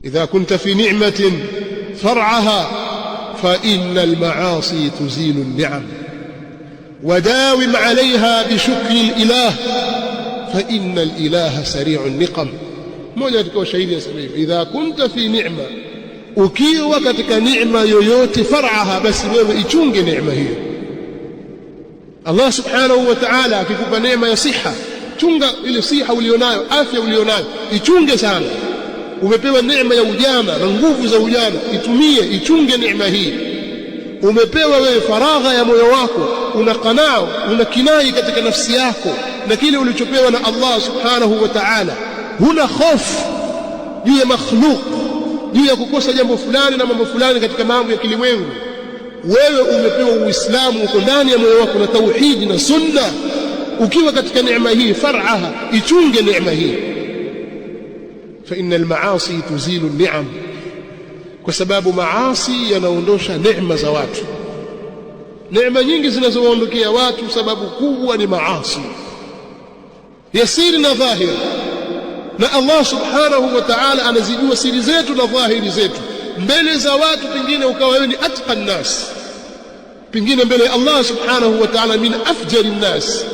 إذا كنت في نعمة فرعها فإن المعاصي تزيل النعم، وداوم عليها بشكر الإله فإن الإله سريع النقم. mmoja katika washahidi anasema hivi, idha kunta fi ni'ma, ukiwa katika neema yoyote, far'aha, basi wewe ichunge neema hiyo. Allah subhanahu wa ta'ala akikupa neema ya siha, chunga ile siha ulionayo, afya ulionayo, ichunge sana. Umepewa neema ya ujana na nguvu za ujana, itumie, ichunge neema hii. Umepewa wewe faragha ya moyo wako, una qanaa, una kinai katika nafsi yako na kile ulichopewa na Allah subhanahu wa ta'ala. Huna hofu juu ya makhluk, juu ya kukosa jambo fulani na mambo fulani katika mambo ya kilimwengu. Wewe umepewa Uislamu, uko ndani ya moyo wako na tauhidi na sunna. Ukiwa katika neema hii, far'aha, ichunge neema hii. Fa innal maasi tuzilu ni'am, kwa sababu maasi yanaondosha neema za watu. Neema nyingi zinazowaondokea watu, sababu kubwa ni maasi ya siri na dhahiri, na Allah subhanahu wa ta'ala anazijua siri zetu na dhahiri zetu. Mbele za watu pengine ukawa wewe ni atqa nnas, pengine mbele ya Allah subhanahu wa ta'ala min afjari nnas.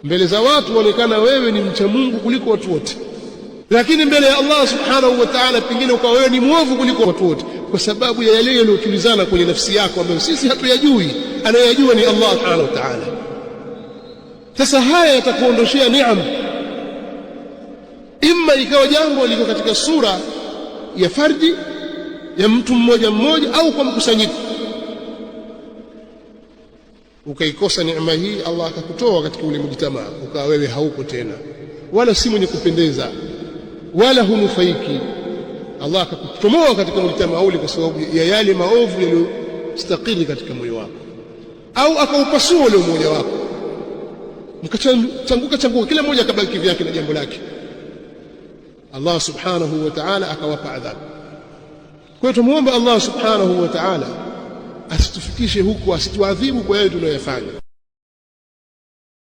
Mbele za watu waonekana wewe ni mcha Mungu kuliko watu wote, lakini mbele ya Allah subhanahu wa ta'ala pengine ukawa wewe ni mwovu kuliko watu wote, kwa sababu ya yale yaliyotulizana kwenye nafsi yako ambayo sisi hatuyajui. Anayajua ni Allah subhanahu wa ta'ala. Sasa haya yatakuondoshea neema. Imma ikawa jambo liko katika sura ya fardi ya mtu mmoja mmoja, au kwa mkusanyiko, ukaikosa neema hii, Allah akakutoa katika ule mjitamaa, ukawa wewe hauko tena, wala si mwenye kupendeza, wala hunufaiki. Allah akakutomoa katika mjitamaa ule kwa sababu ya yale maovu yaliyostakili katika moyo wako, au akaupasua ule umoja wako, mkachanguka kila mmoja akabaki vyake na jambo lake. Allah subhanahu wa ta'ala akawapa adhabu. Kwa hiyo tumuombe Allah subhanahu wa ta'ala asitufikishe huko, asituadhibu kwa yale tunayofanya.